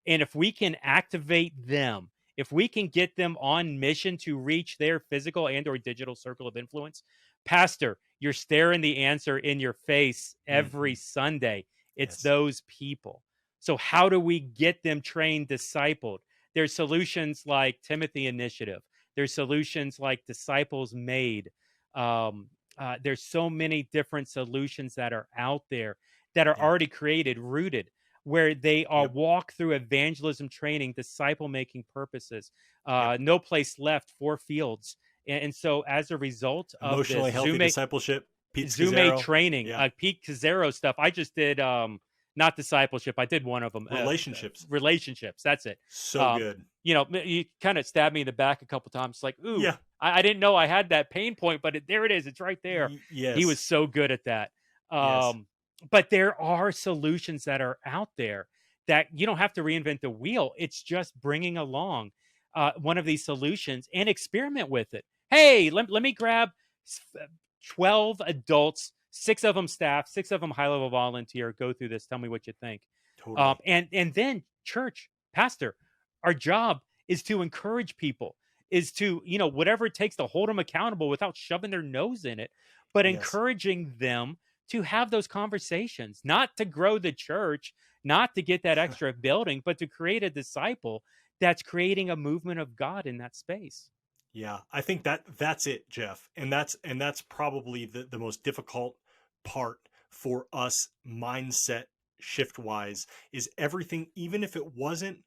S2: And if we can activate them, if we can get them on mission to reach their physical and or digital circle of influence, pastor, you're staring the answer in your face every
S1: Hmm.
S2: Sunday. It's
S1: Yes.
S2: those people. So how do we get them trained, discipled? There's solutions like Timothy Initiative. There's solutions like Disciples Made. There's so many different solutions that are out there that are
S1: Yeah.
S2: already created, rooted, where they are
S1: Yep.
S2: walk through evangelism training, disciple making purposes,
S1: Yep.
S2: no place left, 4 fields. And so as a result of this,
S1: Emotionally healthy discipleship. Pete
S2: Zume
S1: Scazzaro.
S2: training,
S1: Yeah.
S2: Pete Kazero stuff. I just did not discipleship. I did one of them.
S1: Relationships.
S2: Relationships. That's it.
S1: So
S2: Um,
S1: good.
S2: you kind of stabbed me in the back a couple times. Like, ooh,
S1: Yeah.
S2: I didn't know I had that pain point, but there it is. It's right there. He was
S1: Yes.
S2: so good at that.
S1: Yes.
S2: But there are solutions that are out there that you don't have to reinvent the wheel. It's just bringing along one of these solutions and experiment with it. Hey, let me grab 12 adults, 6 of them staff, 6 of them high level volunteer. Go through this. Tell me what you think.
S1: Totally.
S2: And then church pastor, our job is to encourage people, is to whatever it takes to hold them accountable without shoving their nose in it, but
S1: Yes.
S2: encouraging them to have those conversations, not to grow the church, not to get that extra building, but to create a disciple that's creating a movement of God in that space.
S1: Yeah, I think that's it, Jeff. And that's probably the most difficult part for us mindset shift wise is everything, even if it wasn't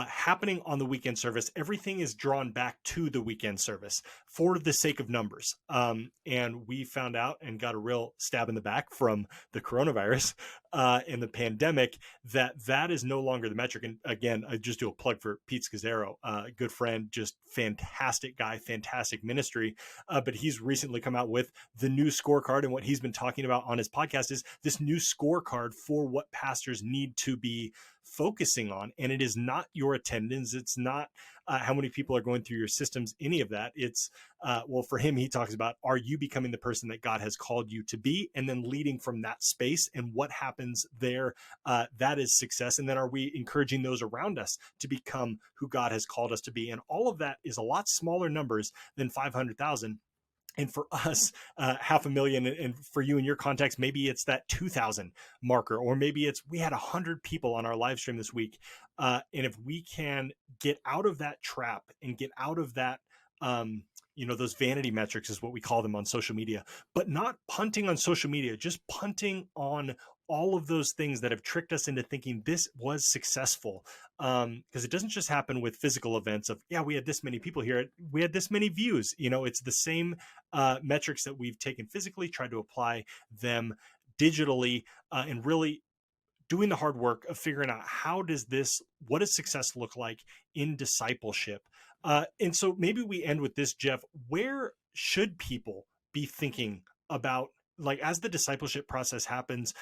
S1: happening on the weekend service, everything is drawn back to the weekend service for the sake of numbers. And we found out and got a real stab in the back from the coronavirus and the pandemic that is no longer the metric. And again, I just do a plug for Pete Scazzaro, good friend, just fantastic guy, fantastic ministry. But he's recently come out with the new scorecard. And what he's been talking about on his podcast is this new scorecard for what pastors need to be focusing on. And it is not your attendance. It's not how many people are going through your systems, any of that. It's, well, for him, he talks about, are you becoming the person that God has called you to be? And then leading from that space and what happens there, that is success. And then are we encouraging those around us to become who God has called us to be? And all of that is a lot smaller numbers than 500,000. And for us, 500,000, and for you in your context, maybe it's that 2,000 marker, or maybe it's we had 100 people on our live stream this week. And if we can get out of that trap and get out of that, those vanity metrics is what we call them on social media, but not punting on social media, just punting on all of those things that have tricked us into thinking this was successful. Because it doesn't just happen with physical events of, yeah, we had this many people here, we had this many views. It's the same metrics that we've taken physically, tried to apply them digitally, and really doing the hard work of figuring out what does success look like in discipleship. And so maybe we end with this, Jeff. Where should people be thinking about, like, as the discipleship process happens,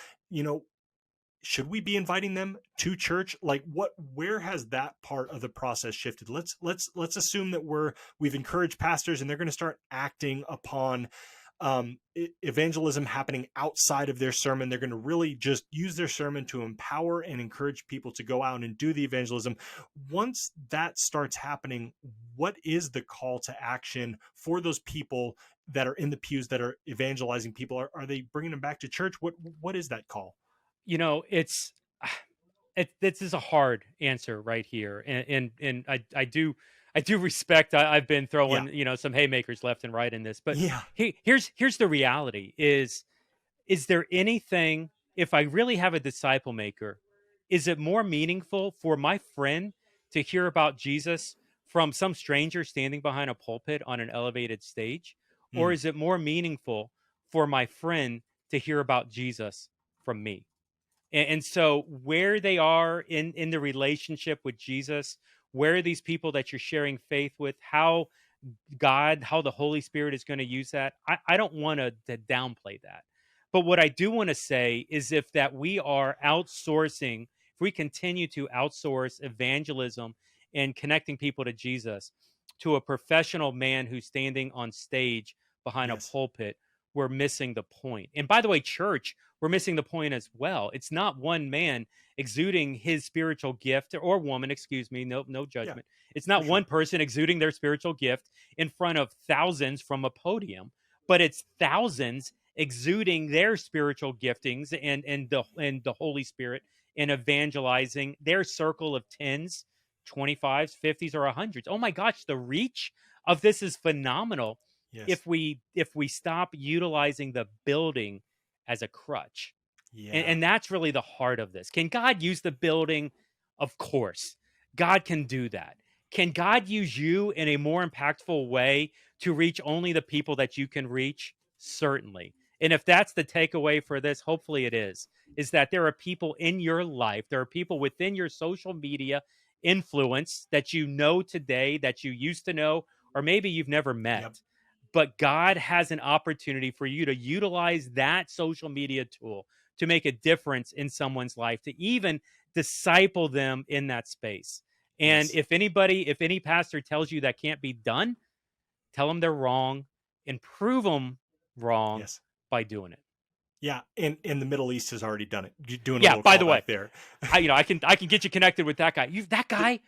S1: should we be inviting them to church? Like, where has that part of the process shifted? Let's assume that we've encouraged pastors and they're going to start acting upon evangelism happening outside of their sermon. They're going to really just use their sermon to empower and encourage people to go out and do the evangelism. Once that starts happening, what is the call to action for those people that are in the pews that are evangelizing people? Are they bringing them back to church? What is that call?
S2: It's this is a hard answer right here, and I do respect. I've been
S1: Yeah.
S2: throwing some haymakers left and right in this, but
S1: Yeah.
S2: here's the reality: is there anything, if I really have a disciple maker, is it more meaningful for my friend to hear about Jesus from some stranger standing behind a pulpit on an elevated stage, or
S1: Mm,
S2: is it more meaningful for my friend to hear about Jesus from me? And so where they are in the relationship with Jesus, where are these people that you're sharing faith with, how the Holy Spirit is going to use that, I don't want to downplay that. But what I do want to say is if that we are outsourcing, if we continue to outsource evangelism and connecting people to Jesus to a professional man who's standing on stage behind a
S1: yes.
S2: pulpit, we're missing the point. And by the way, church, we're missing the point as well. It's not one man exuding his spiritual gift, or woman, excuse me, no
S1: Yeah,
S2: judgment. It's
S1: for
S2: not one
S1: sure.
S2: person exuding their spiritual gift in front of thousands from a podium, but it's thousands exuding their spiritual giftings and the Holy Spirit in evangelizing their circle of 10s, 25s, 50s, or 100s. Oh my gosh, the reach of this is phenomenal
S1: Yes.
S2: if we stop utilizing the building as a crutch.
S1: Yeah.
S2: And that's really the heart of this. Can God use the building? Of course. God can do that. Can God use you in a more impactful way to reach only the people that you can reach? Certainly. And if that's the takeaway for this, hopefully it is that there are people in your life, there are people within your social media influence that you know today, that you used to know, or maybe you've never met.
S1: Yep.
S2: But God has an opportunity for you to utilize that social media tool to make a difference in someone's life, to even disciple them in that space. And
S1: Yes.
S2: if any pastor tells you that can't be done, tell them they're wrong and prove them wrong
S1: Yes.
S2: by doing it.
S1: Yeah. And the Middle East has already done it. Doing a
S2: Yeah,
S1: little
S2: by the way,
S1: callback there.
S2: I can get you connected with that guy. That guy,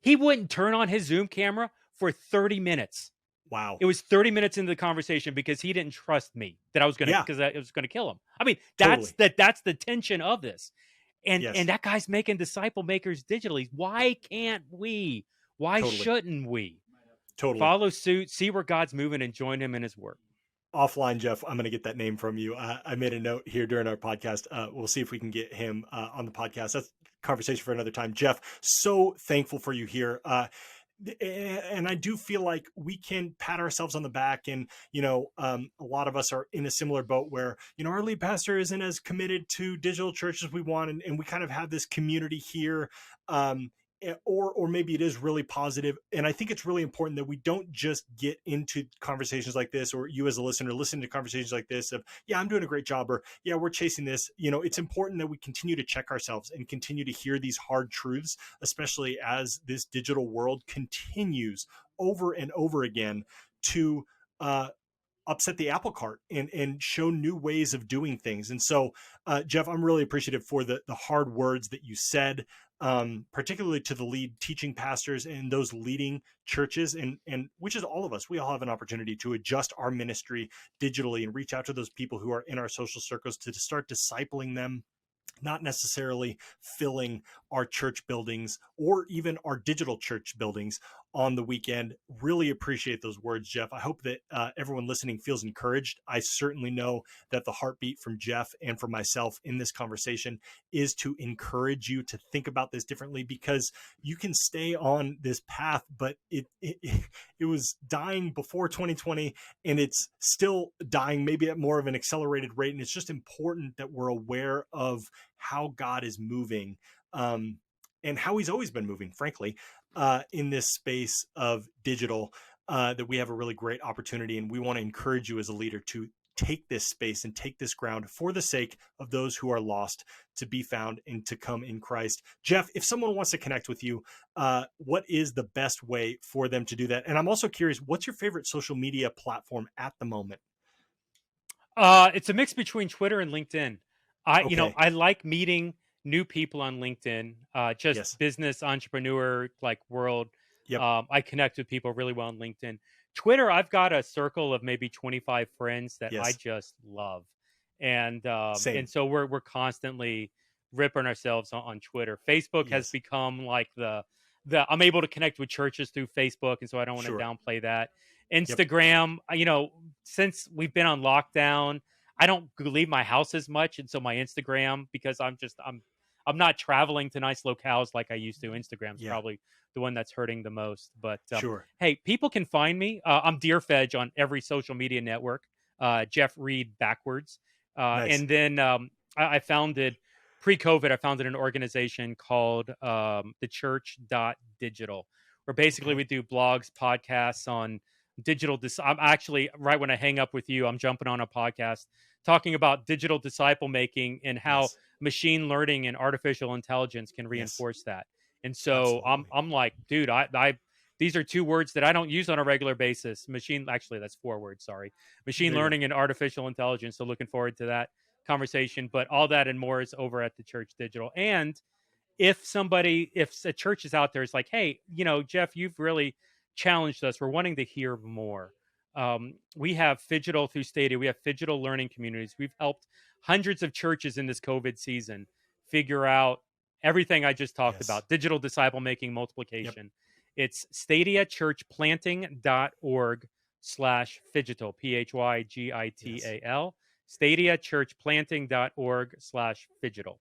S2: he wouldn't turn on his Zoom camera for 30 minutes.
S1: Wow.
S2: It was 30 minutes into the conversation because he didn't trust me that I was going to
S1: Yeah.
S2: because it was going to kill him. I mean,
S1: Totally.
S2: that's the tension of this. And
S1: Yes.
S2: that guy's making disciple makers digitally. Why can't we? Why
S1: Totally.
S2: shouldn't we
S1: Totally.
S2: follow suit, see where God's moving, and join him in his work?
S1: Offline, Jeff, I'm going to get that name from you. I made a note here during our podcast. We'll see if we can get him on the podcast. That's conversation for another time. Jeff, so thankful for you here. And I do feel like we can pat ourselves on the back. And, a lot of us are in a similar boat where, our lead pastor isn't as committed to digital church as we want. And we kind of have this community here. Or maybe it is really positive. And I think it's really important that we don't just get into conversations like this, or you as a listener listen to conversations like this of, yeah, I'm doing a great job, or yeah, we're chasing this. It's important that we continue to check ourselves and continue to hear these hard truths, especially as this digital world continues over and over again to upset the apple cart and show new ways of doing things. And so, Jeff, I'm really appreciative for the hard words that you said, particularly to the lead teaching pastors and those leading churches, and which is all of us. We all have an opportunity to adjust our ministry digitally and reach out to those people who are in our social circles to start discipling them, not necessarily filling our church buildings or even our digital church buildings on the weekend. Really appreciate those words, Jeff. I hope that everyone listening feels encouraged. I certainly know that the heartbeat from Jeff and from myself in this conversation is to encourage you to think about this differently, because you can stay on this path, but it was dying before 2020, and it's still dying, maybe at more of an accelerated rate. And it's just important that we're aware of how God is moving, and how he's always been moving, frankly, in this space of digital, that we have a really great opportunity. And we want to encourage you as a leader to take this space and take this ground for the sake of those who are lost to be found and to come in Christ. Jeff, if someone wants to connect with you, what is the best way for them to do that? And I'm also curious, what's your favorite social media platform at the moment?
S2: It's a mix between Twitter and LinkedIn.
S1: Okay.
S2: I like meeting new people on LinkedIn. Just
S1: Yes.
S2: business entrepreneur like world.
S1: Yep.
S2: I connect with people really well on LinkedIn. Twitter, I've got a circle of maybe 25 friends that I
S1: Yes.
S2: just love, and
S1: Same.
S2: so we're constantly ripping ourselves on Twitter. Facebook has
S1: Yes.
S2: become like the I'm able to connect with churches through Facebook, and so I don't want to
S1: Sure.
S2: downplay that.
S1: Yep.
S2: Instagram, since we've been on lockdown, I don't leave my house as much, and so my Instagram, because I'm not traveling to nice locales like I used to. Instagram's
S1: Yeah.
S2: probably the one that's hurting the most. But
S1: Sure.
S2: hey, people can find me. I'm Deerfedge on every social media network. Jeff Reed backwards,
S1: Nice.
S2: and then I founded pre-COVID. I founded an organization called the Church Digital, where basically
S1: Okay.
S2: we do blogs, podcasts on digital. I'm actually right when I hang up with you, I'm jumping on a podcast talking about digital disciple making and how
S1: Yes.
S2: machine learning and artificial intelligence can
S1: Yes.
S2: reinforce that. And so
S1: Absolutely.
S2: I'm like, dude, I these are two words that I don't use on a regular basis. Actually, that's four words. Sorry, machine
S1: There you go.
S2: learning and artificial intelligence. So looking forward to that conversation. But all that and more is over at the Church Digital. And if a church is out there, it's like, hey, Jeff, you've really challenged us. We're wanting to hear more. We have phygital through Stadia. We have phygital learning communities. We've helped hundreds of churches in this COVID season figure out everything I just talked
S1: Yes.
S2: about, digital disciple making,
S1: Yep.
S2: multiplication. It's stadiachurchplanting.org/phygital, phygital, stadiachurchplanting.org/phygital.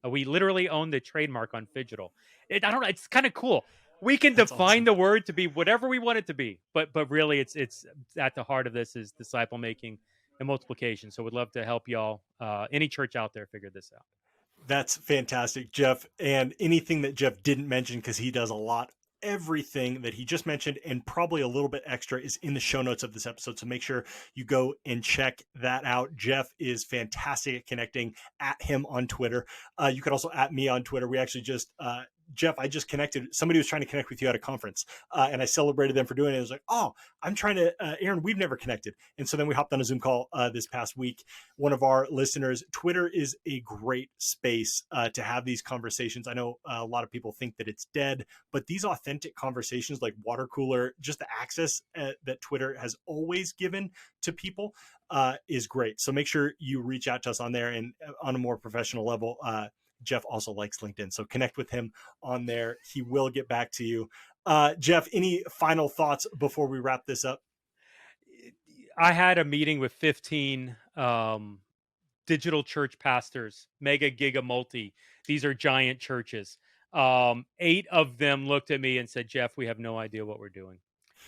S2: We literally own the trademark on phygital. I don't know. It's kind of cool. We can
S1: That's
S2: define
S1: awesome.
S2: the word to be whatever we want it to be, but really, it's at the heart of this is disciple making and multiplication. So, we'd love to help y'all, any church out there, figure this out.
S1: That's fantastic, Jeff. And anything that Jeff didn't mention, because he does a lot, everything that he just mentioned and probably a little bit extra is in the show notes of this episode. So make sure you go and check that out. Jeff is fantastic at connecting. At him on Twitter. You could also at me on Twitter. We actually just, Jeff, I just connected. Somebody was trying to connect with you at a conference, and I celebrated them for doing it. I was like, oh, I'm trying to, Aaron, we've never connected. And so then we hopped on a Zoom call this past week. One of our listeners, Twitter is a great space to have these conversations. I know a lot of people think that it's dead, but these authentic conversations like water cooler, just the access that Twitter has always given to people is great. So make sure you reach out to us on there, and on a more professional level. Jeff also likes LinkedIn, so connect with him on there. He will get back to you. Jeff, any final thoughts before we wrap this up?
S2: I had a meeting with 15 digital church pastors, mega, giga, multi. These are giant churches. 8 of them looked at me and said, Jeff, we have no idea what we're doing.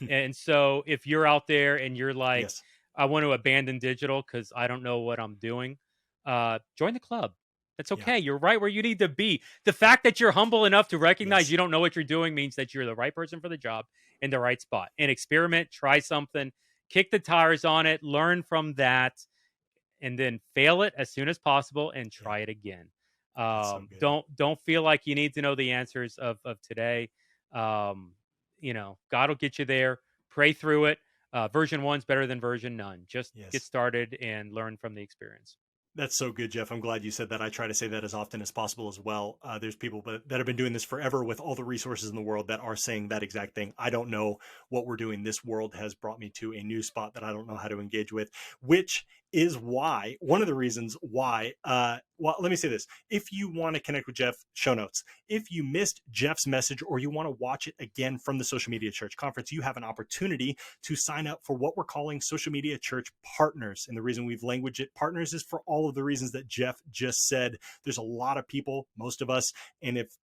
S2: And so if you're out there and you're like,
S1: Yes.
S2: I want to abandon digital because I don't know what I'm doing, join the club. That's
S1: Yeah.
S2: okay. You're right where you need to be. The fact that you're humble enough to recognize
S1: Yes.
S2: you don't know what you're doing means that you're the right person for the job in the right spot. And experiment, try something, kick the tires on it, learn from that, and then fail it as soon as possible and
S1: Yeah.
S2: try it again.
S1: That's so good.
S2: Don't feel like you need to know the answers of today. God will get you there. Pray through it. Version 1's better than version none. Just get
S1: Yes.
S2: started and learn from the experience.
S1: That's so good, Jeff. I'm glad you said that. I try to say that as often as possible as well. There's people that have been doing this forever with all the resources in the world that are saying that exact thing. I don't know what we're doing. This world has brought me to a new spot that I don't know how to engage with, which is why, one of the reasons why, well, let me say this. If you want to connect with Jeff, show notes. If you missed Jeff's message or you want to watch it again from the Social Media Church Conference, you have an opportunity to sign up for what we're calling Social Media Church Partners. And the reason we've languaged it partners is for all of the reasons that Jeff just said. There's a lot of people, most of us, and if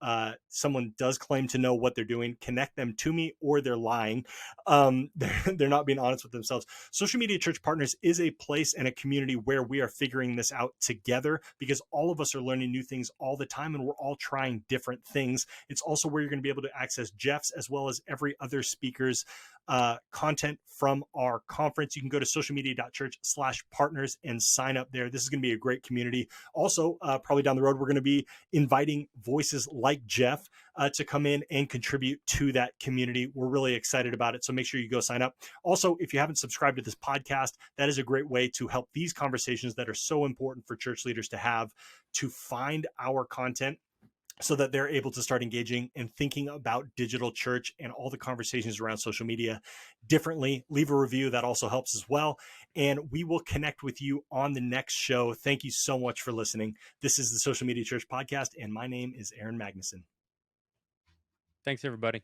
S1: someone does claim to know what they're doing, connect them to me or they're lying. They're not being honest with themselves. Social Media Church Partners is a place and a community where we are figuring this out together because all of us are learning new things all the time and we're all trying different things. It's also where you're going to be able to access Jeff's as well as every other speaker's content from our conference. You can go to socialmedia.church/partners and sign up there. This is going to be a great community. Also, probably down the road, we're going to be inviting voices like Jeff to come in and contribute to that community. We're really excited about it. So make sure you go sign up. Also, if you haven't subscribed to this podcast, that is a great way to help these conversations that are so important for church leaders to have, to find our content so that they're able to start engaging and thinking about digital church and all the conversations around social media differently. Leave a review. That also helps as well. And we will connect with you on the next show. Thank you so much for listening. This is the Social Media Church Podcast, and my name is Aaron Magnuson.
S2: Thanks, everybody.